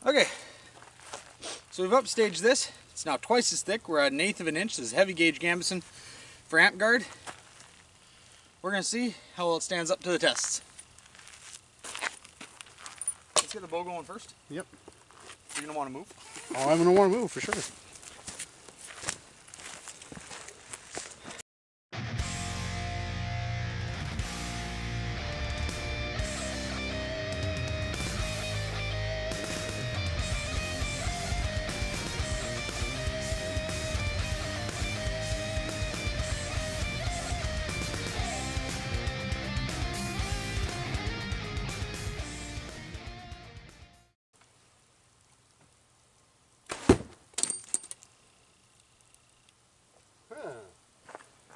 Okay, so we've upstaged this. It's now twice as thick. We're at 1/8 of an inch. This is heavy gauge Gambeson for amp guard. We're going to see how well it stands up to the tests. Let's get the bow going first. Yep. You're going to want to move. Oh, I'm going to want to move for sure.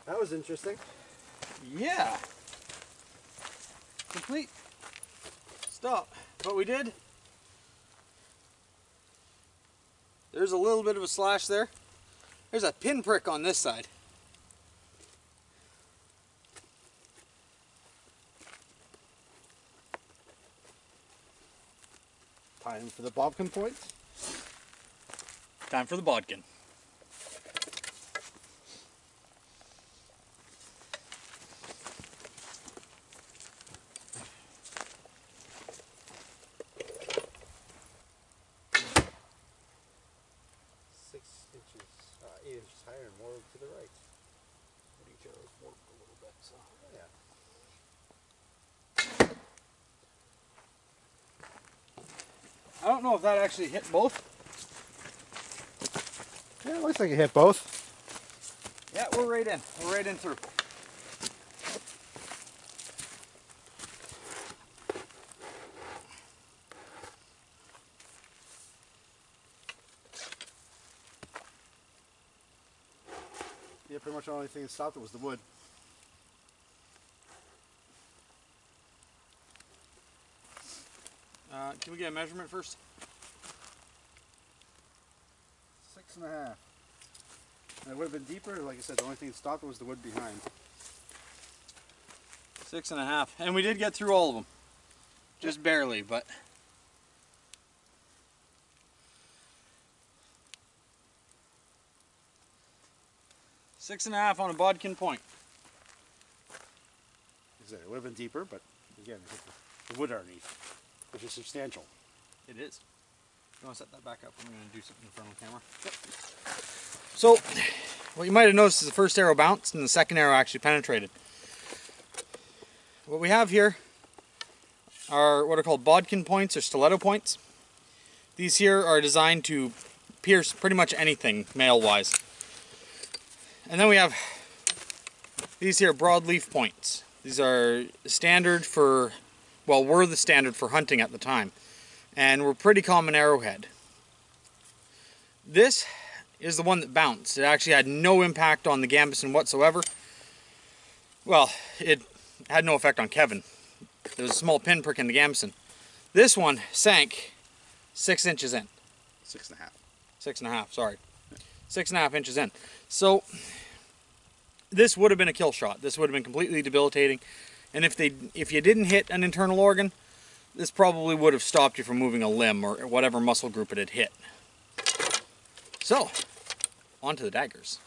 That was interesting. Yeah. Complete stop. But we did. There's a little bit of a slash there. There's a pinprick on this side. Time for the bodkin points. Time for the bodkin. Higher and more to the right. Each arrow's warped a little bit, so yeah. I don't know if that actually hit both. Yeah, it looks like it hit both. Yeah, we're right in. We're right in through. Yeah, pretty much the only thing that stopped it was the wood. Can we get a measurement first? 6.5. And it would have been deeper. Like I said, the only thing that stopped it was the wood behind. 6.5. And we did get through all of them. Just barely, but... Six and a half on a bodkin point. It would have been deeper, but again, it hit the wood underneath, which is substantial. It is. You want to set that back up? I'm going to do something in front of the camera. Yep. So, what you might have noticed is the first arrow bounced and the second arrow actually penetrated. What we have here are what are called bodkin points or stiletto points. These here are designed to pierce pretty much anything male-wise. And then we have these here broadleaf points. These are standard for, well, were the standard for hunting at the time. And were pretty common arrowhead. This is the one that bounced. It actually had no impact on the Gambeson whatsoever. Well, it had no effect on Kevin. There was a small pinprick in the Gambeson. This one sank 6 inches in. 6.5. 6.5, sorry. 6.5 inches in. So, this would have been a kill shot. This would have been completely debilitating. And if you didn't hit an internal organ, this probably would have stopped you from moving a limb or whatever muscle group it had hit. So, on to the daggers.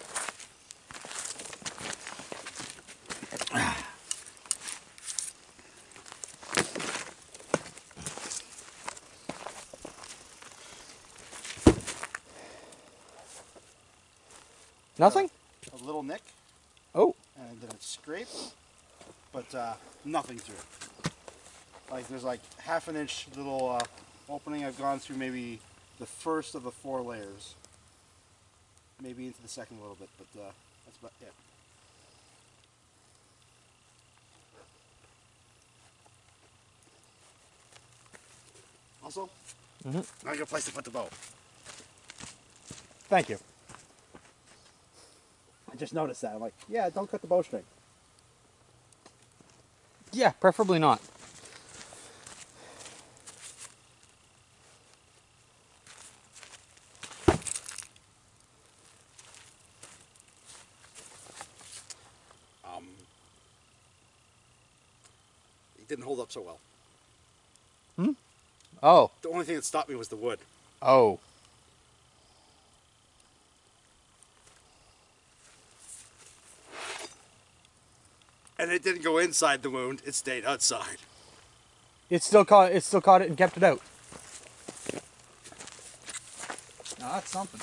Nothing? A little nick. Oh. And then it's scraped, but nothing through it. Like there's like 1/2 inch little opening. I've gone through maybe the first of the 4 layers. Maybe into the second a little bit, but that's about it. Also, not a good place to put the bow. Thank you. I just noticed that. I'm like, yeah, don't cut the bowstring. Yeah, preferably not. It didn't hold up so well. Oh. The only thing that stopped me was the wood. Oh. And it didn't go inside the wound, it stayed outside. It still caught it and kept it out. Now that's something.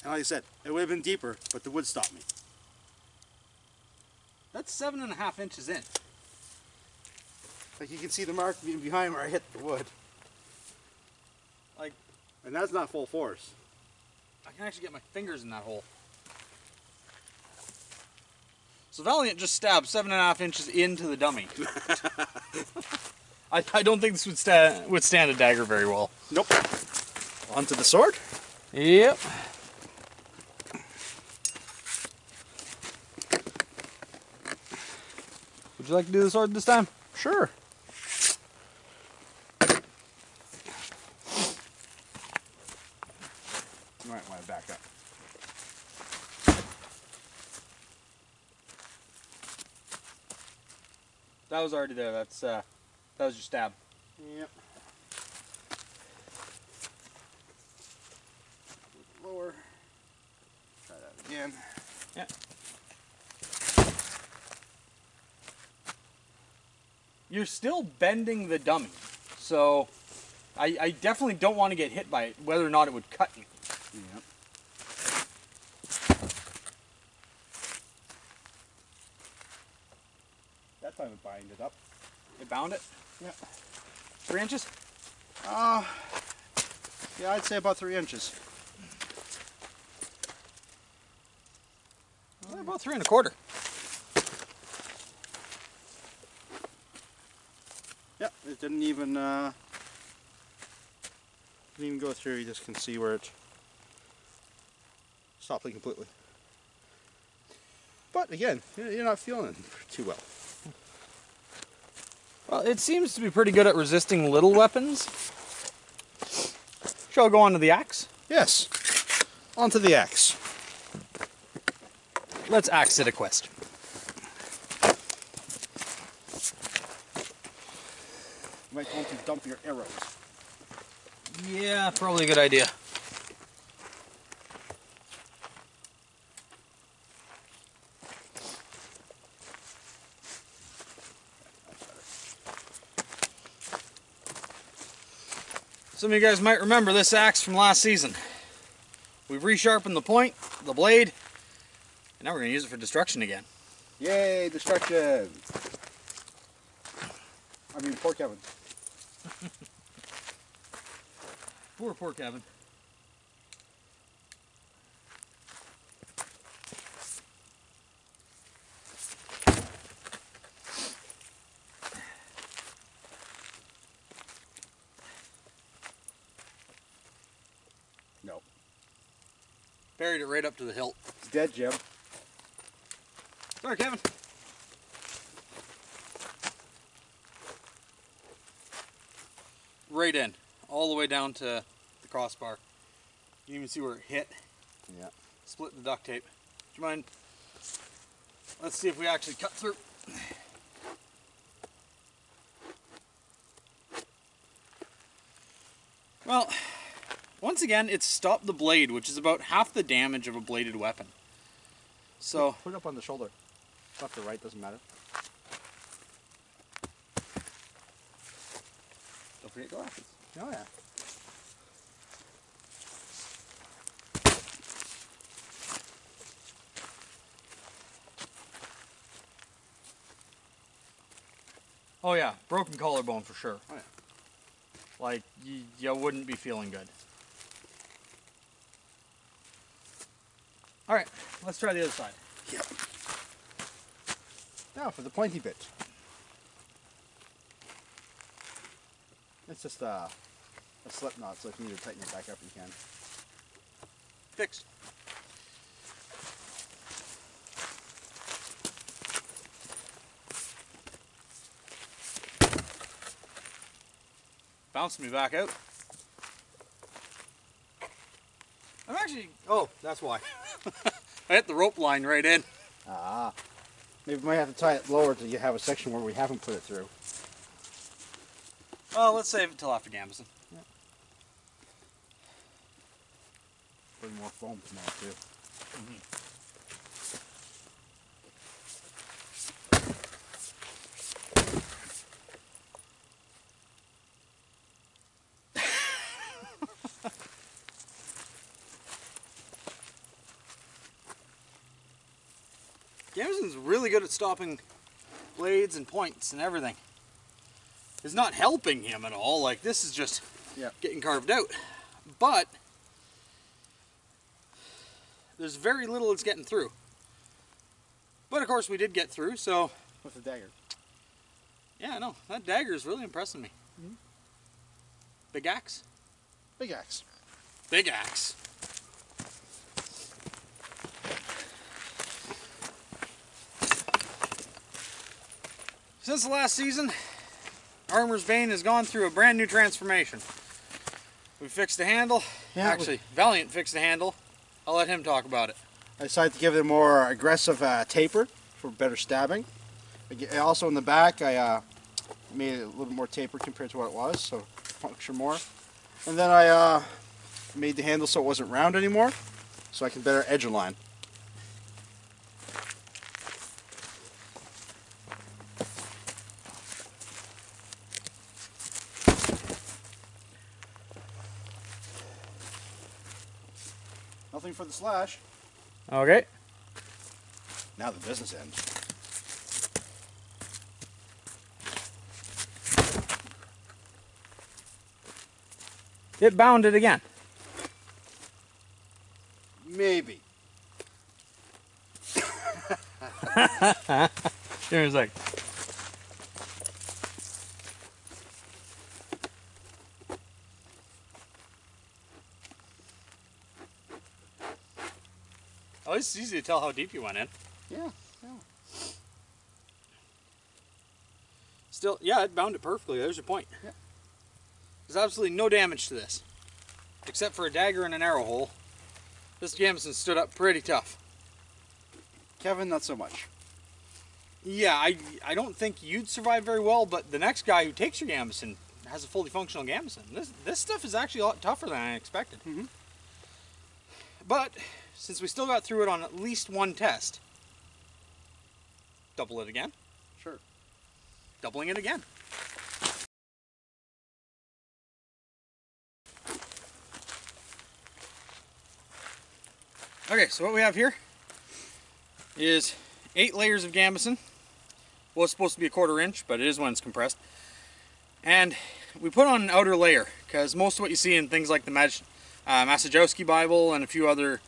And like I said, it would have been deeper, but the wood stopped me. That's 7.5 inches in. Like you can see the mark behind where I hit the wood. Like, and that's not full force. I can actually get my fingers in that hole. So Valiant just stabbed 7.5 inches into the dummy. I don't think this would withstand a dagger very well. Nope. Onto the sword? Yep. Would you like to do the sword this time? Sure. You might want to back up. That was already there. That was your stab. Yep. Lower. Try that again. Yeah. You're still bending the dummy, so I definitely don't want to get hit by it, whether or not it would cut you. Yep. That time it binded up. It bound it? Yeah. 3 inches? Yeah, I'd say about 3 inches. About 3 1/4. Yep, it didn't even go through. You just can see where it stopped completely. But again, you're not feeling it too well. Well, it seems to be pretty good at resisting little weapons. Shall I go on to the axe? Yes. Onto the axe. Let's axe it a quest. You might want to dump your arrows. Yeah, probably a good idea. Some of you guys might remember this axe from last season. We've resharpened the point, the blade, and now we're going to use it for destruction again. Yay, destruction! I mean, poor Kevin. Poor Kevin. No. Buried it right up to the hilt. It's dead, Jim. Sorry, Kevin. Right in, all the way down to the crossbar. You can even see where it hit. Yeah. Split the duct tape. Do you mind? Let's see if we actually cut through. Well, once again, it's stopped the blade, which is about half the damage of a bladed weapon. So Put it up on the shoulder. Left or right, doesn't matter. don't forget glasses. Oh yeah. Oh yeah, broken collarbone for sure. Oh yeah. Like, you wouldn't be feeling good. Alright, let's try the other side. Yep. Now for the pointy bit. It's just a slip knot, so if you need to tighten it back up, you can. Fixed. Bounced me back out. I'm actually... Oh, that's why. I hit the rope line right in. Ah. Maybe we might have to tie it lower to have a section where we haven't put it through. Well, let's save it till after Gambeson. Yeah. Bring more foam tomorrow too. Gambeson's really good at stopping blades and points and everything. It's not helping him at all. Like, this is just getting carved out. But there's very little it's getting through. But of course we did get through, so. With the dagger. Yeah, I know. That dagger is really impressing me. Big axe? Big axe. Big axe. Since the last season, Armor's Bane has gone through a brand new transformation. We fixed the handle. Yeah, actually, Valiant fixed the handle. I'll let him talk about it. I decided to give it a more aggressive taper for better stabbing. Also in the back, I made it a little bit more tapered compared to what it was, so puncture more. And then I made the handle so it wasn't round anymore, so I can better edge align. Nothing for the slash. Okay. Now the business end. It bounded again. Maybe. Give me a sec. Oh, it's easy to tell how deep you went in. Yeah. Still, yeah, it bound it perfectly. There's your point. Yeah. There's absolutely no damage to this. Except for a dagger and an arrow hole. This Gambeson stood up pretty tough. Kevin, not so much. Yeah, I don't think you'd survive very well, but the next guy who takes your Gambeson has a fully functional Gambeson. This stuff is actually a lot tougher than I expected. But since we still got through it on at least one test, double it again. Sure. Doubling it again. Okay, so what we have here is 8 layers of Gambeson. Well, it's supposed to be a 1/4 inch, but it is when it's compressed. And we put on an outer layer, because most of what you see in things like the Massajoski Bible and a few other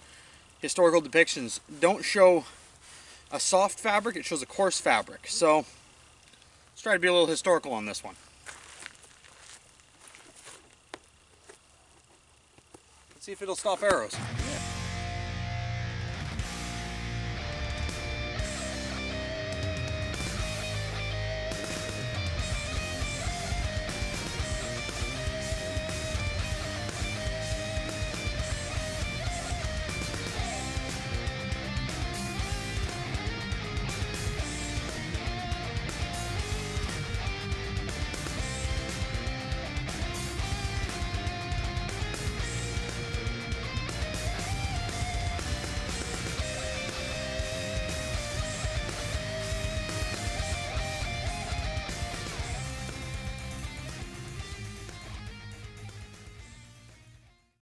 historical depictions don't show a soft fabric, it shows a coarse fabric. So let's try to be a little historical on this one. Let's see if it'll stop arrows.